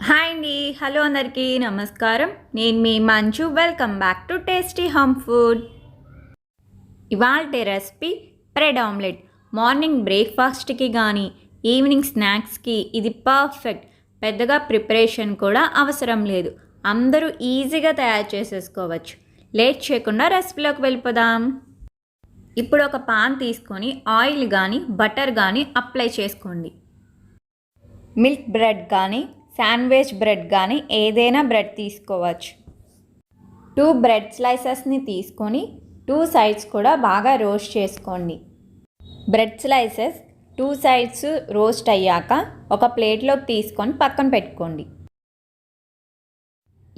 Hi అండి, hello అందరికీ నమస్కారం. నేను మీ మంచు. Welcome back to tasty home food. ఇవాల్టి రెసిపీ బ్రెడ్ ఆమ్లెట్. మార్నింగ్ బ్రేక్ఫాస్ట్కి కానీ ఈవినింగ్ స్నాక్స్కి ఇది పర్ఫెక్ట్. పెద్దగా ప్రిపరేషన్ కూడా అవసరం లేదు, అందరూ ఈజీగా తయారు చేసేసుకోవచ్చు. లేట్ చేయకుండా రెసిపీలోకి వెళ్ళిపోదాం. ఇప్పుడు ఒక పాన్ తీసుకొని ఆయిల్ కానీ బటర్ కానీ అప్లై చేసుకోండి. మిల్క్ బ్రెడ్ కానీ శాండ్విచ్ బ్రెడ్ కానీ ఏదైనా బ్రెడ్ తీసుకోవచ్చు. 2 బ్రెడ్ స్లైసెస్ని తీసుకొని 2 సైడ్స్ కూడా బాగా రోస్ట్ చేసుకోండి. బ్రెడ్ స్లైసెస్ 2 సైడ్స్ రోస్ట్ అయ్యాక ఒక ప్లేట్లోకి తీసుకొని పక్కన పెట్టుకోండి.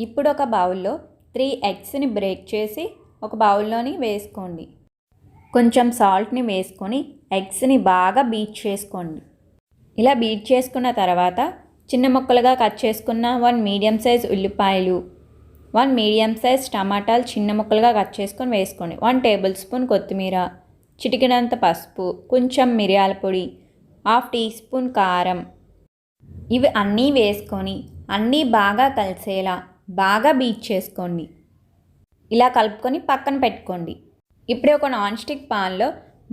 ఇప్పుడు ఒక బౌల్లో 3 ఎగ్స్ని బ్రేక్ చేసి ఒక బౌల్లోని వేసుకోండి. కొంచెం సాల్ట్ని వేసుకొని ఎగ్స్ని బాగా బీట్ చేసుకోండి. ఇలా బీట్ చేసుకున్న తర్వాత చిన్న ముక్కలుగా కట్ చేసుకున్న 1 మీడియం సైజ్ ఉల్లిపాయలు, 1 మీడియం సైజ్ టమాటాలు చిన్న ముక్కలుగా కట్ చేసుకొని వేసుకోండి. 1 టేబుల్ స్పూన్ కొత్తిమీర, చిటికెడంత పసుపు, కొంచెం మిరియాల పొడి, 1/2 టీ స్పూన్ కారం. ఇవి అన్నీ వేసుకొని అన్నీ బాగా కలిసేలా బాగా బీట్ చేసుకోండి. ఇలా కలుపుకొని పక్కన పెట్టుకోండి. ఇప్పుడు ఒక నాన్ స్టిక్ పాన్లో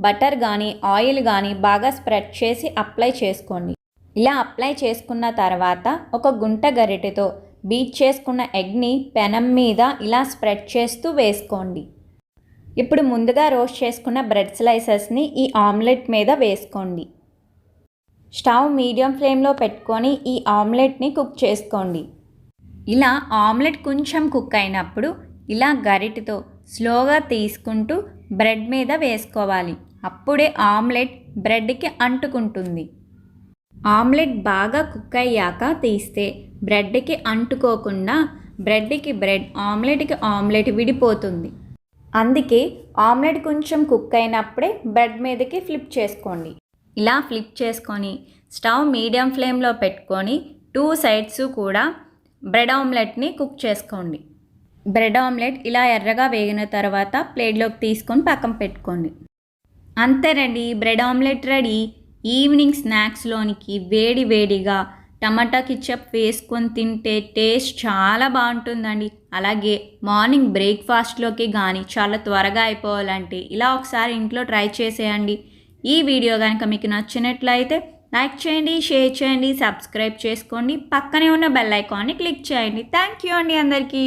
బటర్ కానీ ఆయిల్ కానీ బాగా స్ప్రెడ్ చేసి అప్లై చేసుకోండి. ఇలా అప్లై చేసుకున్న తర్వాత ఒక గుంట గరిటెతో బీట్ చేసుకున్న ఎగ్ని పెనం మీద ఇలా స్ప్రెడ్ చేస్తూ వేసుకోండి. ఇప్పుడు ముందుగా రోస్ట్ చేసుకున్న బ్రెడ్ స్లైసెస్ని ఈ ఆమ్లెట్ మీద వేసుకోండి. స్టవ్ మీడియం ఫ్లేమ్లో పెట్టుకొని ఈ ఆమ్లెట్ని కుక్ చేసుకోండి. ఇలా ఆమ్లెట్ కొంచెం కుక్ అయినప్పుడు ఇలా గరిటెతో స్లోగా తీసుకుంటూ బ్రెడ్ మీద వేసుకోవాలి. అప్పుడే ఆమ్లెట్ బ్రెడ్కి అంటుకుంటుంది. ఆమ్లెట్ బాగా కుక్ అయ్యాక తీస్తే బ్రెడ్కి అంటుకోకుండా బ్రెడ్కి బ్రెడ్, ఆమ్లెట్కి ఆమ్లెట్ విడిపోతుంది. అందుకే ఆమ్లెట్ కొంచెం కుక్ అయినప్పుడే బ్రెడ్ మీదకి ఫ్లిప్ చేసుకోండి. ఇలా ఫ్లిప్ చేసుకొని స్టవ్ మీడియం ఫ్లేమ్లో పెట్టుకొని 2 సైడ్స్ కూడా బ్రెడ్ ఆమ్లెట్ని కుక్ చేసుకోండి. బ్రెడ్ ఆమ్లెట్ ఇలా ఎర్రగా వేగిన తర్వాత ప్లేట్లోకి తీసుకొని పక్కన పెట్టుకోండి. అంతేనండి, బ్రెడ్ ఆమ్లెట్ రెడీ. ఈవినింగ్ స్నాక్స్లోనికి వేడి వేడిగా టమాటా కెచప్ వేసుకొని తింటే టేస్ట్ చాలా బాగుంటుందండి. అలాగే మార్నింగ్ బ్రేక్ఫాస్ట్లోకి కానీ చాలా త్వరగా అయిపోవాలంటే ఇలా ఒకసారి ఇంట్లో ట్రై చేసేయండి. ఈ వీడియో కనుక మీకు నచ్చినట్లయితే లైక్ చేయండి, షేర్ చేయండి, సబ్స్క్రైబ్ చేసుకోండి, పక్కనే ఉన్న బెల్ ఐకాన్ని క్లిక్ చేయండి. థ్యాంక్ యూ అండి అందరికీ.